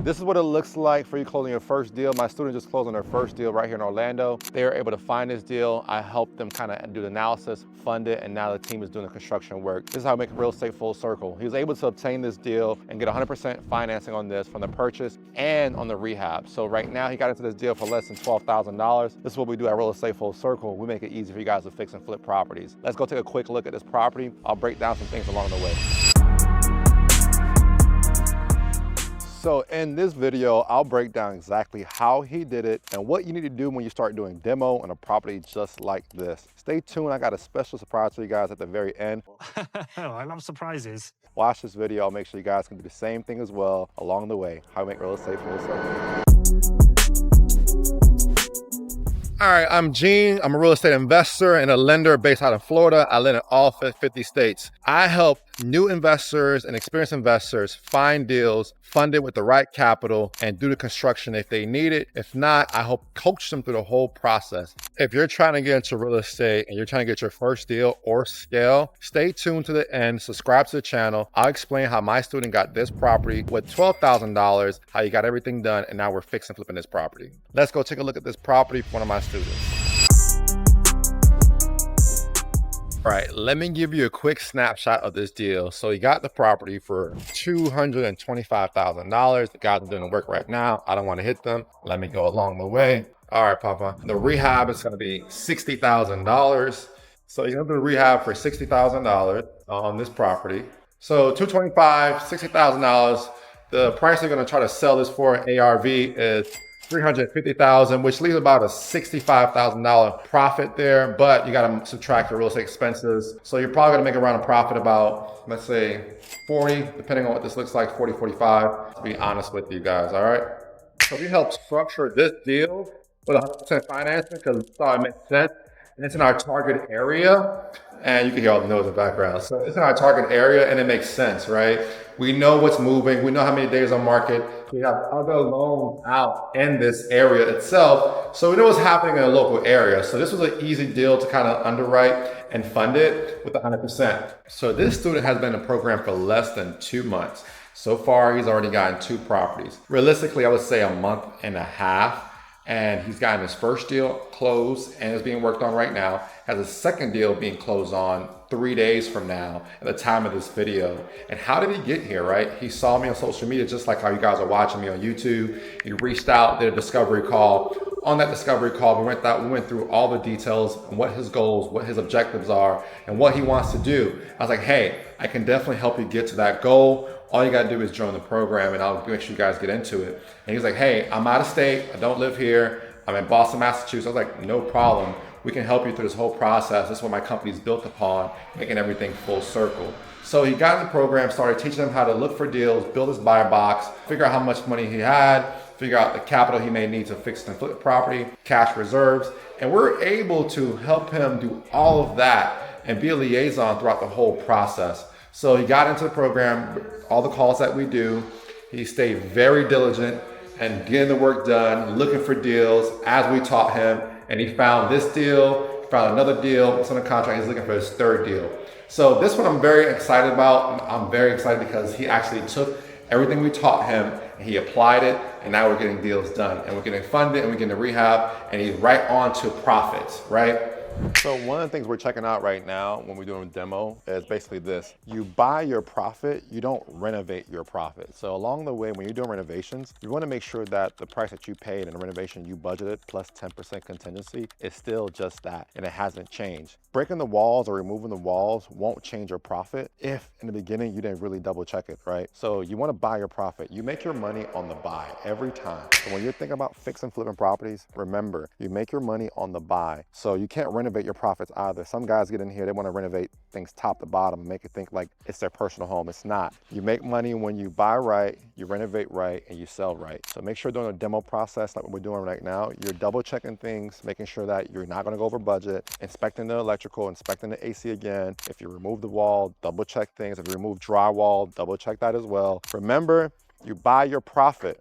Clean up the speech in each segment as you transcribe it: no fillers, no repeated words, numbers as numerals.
This is what it looks like for you closing your first deal. My student just closed on their first deal right here in Orlando. They were able to find this deal. I helped them kind of do the analysis, fund it, and now the team is doing the construction work. This is how we make real estate full circle. He was able to obtain this deal and get 100% financing on this from the purchase and on the rehab. So right now he got into this deal for less than $12,000. This is what we do at Real Estate Full Circle. We make it easy for you guys to fix and flip properties. Let's go take a quick look at this property. I'll break down some things along the way. So in this video, I'll break down exactly how he did it and what you need to do when you start doing demo on a property just like this. Stay tuned, I got a special surprise for you guys at the very end. I love surprises. Watch this video, I'll make sure you guys can do the same thing as well along the way. How to make real estate full circle. All right, I'm Gene. I'm a real estate investor and a lender based out of Florida. I lend in all 50 states. I help new investors and experienced investors find deals, fund it with the right capital, and do the construction if they need it. If not, I help coach them through the whole process. If you're trying to get into real estate and you're trying to get your first deal or scale, stay tuned to the end, subscribe to the channel. I'll explain how my student got this property with $12,000, how you got everything done, and now we're fixing and flipping this property. Let's go take a look at this property for one of my students. All right, let me give you a quick snapshot of this deal. So he got the property for $225,000. The guys are doing the work right now. I don't want to hit them. Let me go along the way. All right, Papa. The rehab is going to be $60,000. So he's going to do the rehab for $60,000 on this property. So $225,000, $60,000. The price they're going to try to sell this for ARV is $350,000, which leaves about a $65,000 profit there, but you got to subtract your real estate expenses. So you're probably going to make around a profit about, let's say 40, depending on what this looks like, 40, 45, to be honest with you guys, all right? So we helped structure this deal with 100% financing because we thought it made sense. And it's in our target area. And you can hear all the noise in the background. So it's in our target area and it makes sense, right? We know what's moving. We know how many days on market. We have other loans out in this area itself. So we know what's happening in a local area. So this was an easy deal to kind of underwrite and fund it with 100%. So this student has been in the program for less than 2 months. So far, he's already gotten 2 properties. Realistically, I would say a month and a half. And he's gotten his first deal closed and is being worked on right now. Has a second deal being closed on 3 days from now at the time of this video. And how did he get here, right? He saw me on social media, just like how you guys are watching me on YouTube. He reached out, did a discovery call. On that discovery call, we went through all the details and what his goals, what his objectives are, and what he wants to do. I was like, hey, I can definitely help you get to that goal. All you gotta do is join the program and I'll make sure you guys get into it. And he's like, hey, I'm out of state. I don't live here. I'm in Boston, Massachusetts. I was like, no problem. We can help you through this whole process. This is what my company's built upon, making everything full circle. So he got in the program, started teaching them how to look for deals, build his buy box, figure out how much money he had, figure out the capital he may need to fix and flip the property, cash reserves. And we're able to help him do all of that and be a liaison throughout the whole process. So he got into the program, all the calls that we do. He stayed very diligent and getting the work done, looking for deals as we taught him. And he found this deal, found another deal, it's under contract, he's looking for his third deal. So this one I'm very excited about. I'm very excited because he actually took everything we taught him and he applied it, and now we're getting deals done. And we're getting funded and we're getting the rehab, and he's right on to profits, right? So one of the things we're checking out right now when we're doing a demo is basically this. You buy your profit, you don't renovate your profit. So along the way, when you're doing renovations, you want to make sure that the price that you paid in a renovation you budgeted plus 10% contingency is still just that, and it hasn't changed. Breaking the walls or removing the walls won't change your profit if in the beginning you didn't really double check it, right? So you want to buy your profit. You make your money on the buy every time. So when you're thinking about fixing and flipping properties, remember, you make your money on the buy. So you can't renovate your profits either. Some guys get in here, they want to renovate things top to bottom and make it think like it's their personal home. It's not. You make money when you buy right, you renovate right, and you sell right. So make sure during a demo process like what we're doing right now, you're double checking things, making sure that you're not going to go over budget, inspecting the electrical, inspecting the AC again. If you remove the wall, double check things. If you remove drywall, double check that as well. Remember, you buy your profit.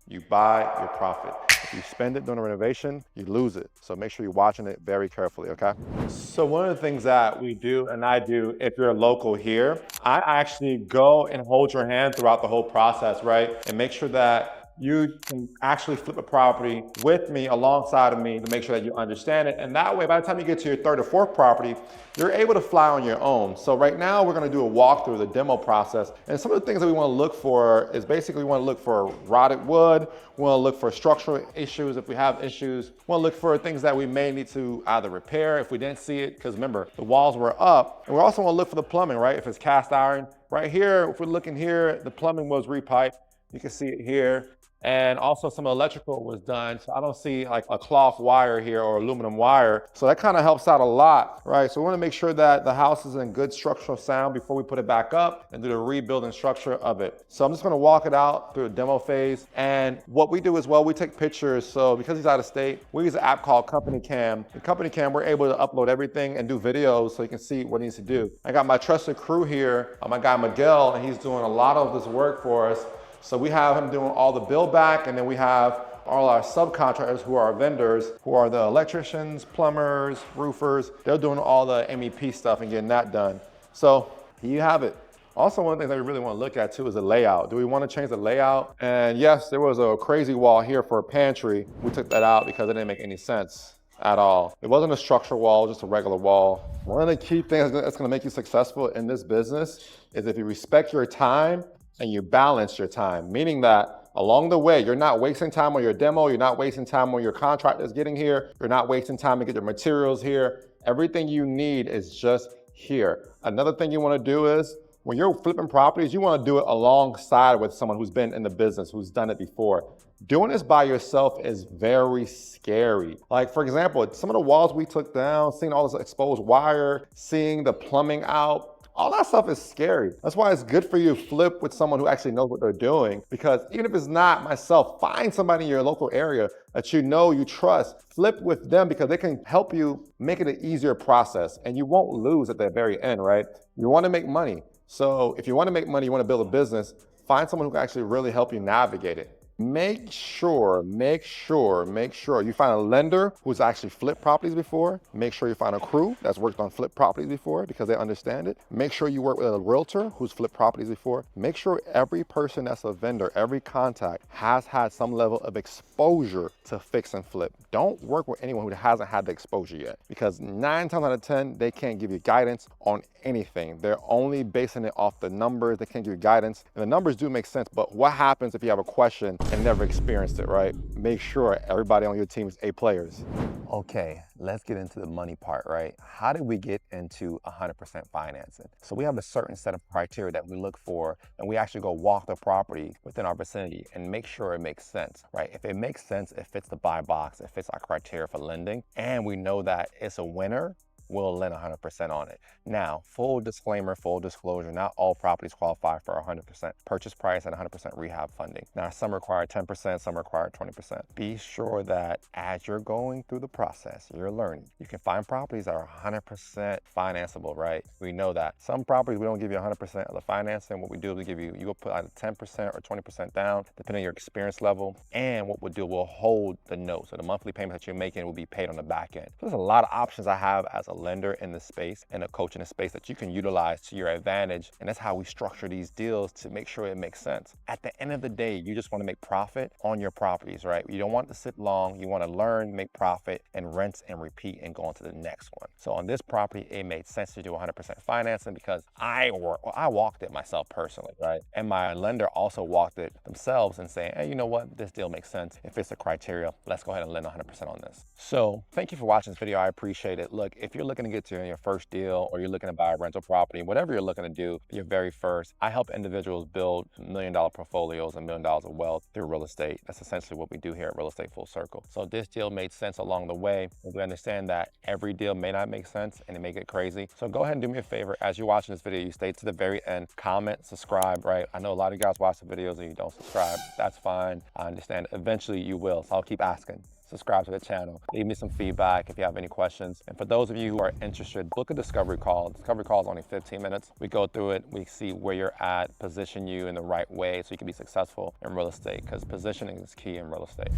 You buy your profit. If you spend it during a renovation, you lose it. So make sure you're watching it very carefully, okay? So one of the things that we do, and I do if you're local here, I actually go and hold your hand throughout the whole process, right? And make sure that you can actually flip a property with me, alongside of me, to make sure that you understand it. And that way, by the time you get to your third or fourth property, you're able to fly on your own. So right now we're gonna do a walkthrough, the demo process. And some of the things that we wanna look for is basically we wanna look for rotted wood, we wanna look for structural issues if we have issues, we wanna look for things that we may need to either repair if we didn't see it, because remember, the walls were up. And we also wanna look for the plumbing, right? If it's cast iron. Right here, if we're looking here, the plumbing was repiped. You can see it here. And also some electrical was done. So I don't see like a cloth wire here or aluminum wire. So that kind of helps out a lot, right? So we want to make sure that the house is in good structural sound before we put it back up and do the rebuilding structure of it. So I'm just going to walk it out through a demo phase. And what we do as well, we take pictures. So because he's out of state, we use an app called Company Cam. In Company Cam, we're able to upload everything and do videos so you can see what he needs to do. I got my trusted crew here, my guy Miguel, and he's doing a lot of this work for us. So we have him doing all the build back, and then we have all our subcontractors who are our vendors, who are the electricians, plumbers, roofers. They're doing all the MEP stuff and getting that done. So here you have it. Also, one of the things that we really want to look at too is the layout. Do we want to change the layout? And yes, there was a crazy wall here for a pantry. We took that out because it didn't make any sense at all. It wasn't a structural wall, just a regular wall. One of the key things that's going to make you successful in this business is if you respect your time and you balance your time, meaning that along the way, you're not wasting time on your demo, you're not wasting time on your contractors getting here, you're not wasting time to get your materials here. Everything you need is just here. Another thing you want to do is when you're flipping properties, you want to do it alongside with someone who's been in the business, who's done it before. Doing this by yourself is very scary. Like for example, some of the walls we took down, seeing all this exposed wire, seeing the plumbing out, all that stuff is scary. That's why it's good for you to flip with someone who actually knows what they're doing, because even if it's not myself, find somebody in your local area that you know, you trust, flip with them because they can help you make it an easier process and you won't lose at the very end, right? You want to make money. So if you want to make money, you want to build a business, find someone who can actually really help you navigate it. Make sure you find a lender who's actually flipped properties before. Make sure you find a crew that's worked on flipped properties before because they understand it. Make sure you work with a realtor who's flipped properties before. Make sure every person that's a vendor, every contact has had some level of exposure to fix and flip. Don't work with anyone who hasn't had the exposure yet, because 9 times out of 10, they can't give you guidance on anything. They're only basing it off the numbers. They can't give you guidance. And the numbers do make sense, but what happens if you have a question and never experienced it, right? Make sure everybody on your team is A players. Okay, let's get into the money part, right? How did we get into 100% financing? So we have a certain set of criteria that we look for, and we actually go walk the property within our vicinity and make sure it makes sense, right? If it makes sense, it fits the buy box, it fits our criteria for lending, and we know that it's a winner, we'll lend 100% on it. Now, full disclaimer, full disclosure, not all properties qualify for 100% purchase price and 100% rehab funding. Now, some require 10%, some require 20%. Be sure that as you're going through the process, you're learning. You can find properties that are 100% financeable, right? We know that. Some properties, we don't give you 100% of the financing. What we do is we give you, go put either 10% or 20% down, depending on your experience level. And what we'll do, we'll hold the note. So the monthly payment that you're making will be paid on the back end. So there's a lot of options I have as a lender in this space and a coach in the space that you can utilize to your advantage. And that's how we structure these deals to make sure it makes sense. At the end of the day, you just want to make profit on your properties, right? You don't want to sit long. You want to learn, make profit, and rinse and repeat and go on to the next one. So on this property, it made sense to do 100% financing because I walked it myself personally, right? And my lender also walked it themselves and saying, hey, you know what? This deal makes sense. If it's the criteria, let's go ahead and lend 100% on this. So thank you for watching this video. I appreciate it. Look, if you're looking to get to your first deal or you're looking to buy a rental property, whatever you're looking to do, your very first, I help individuals build $1 million portfolios and $1 million of wealth through real estate. That's essentially what we do here at Real Estate Full Circle. So this deal made sense along the way. We understand that every deal may not make sense and it may get crazy. So go ahead and do me a favor. As you're watching this video, you stay to the very end, comment, subscribe, right? I know a lot of you guys watch the videos and you don't subscribe. That's fine. I understand. Eventually you will. So I'll keep asking. Subscribe to the channel. Leave me some feedback if you have any questions. And for those of you who are interested, book a discovery call. Discovery call is only 15 minutes. We go through it. We see where you're at, position you in the right way so you can be successful in real estate, because positioning is key in real estate.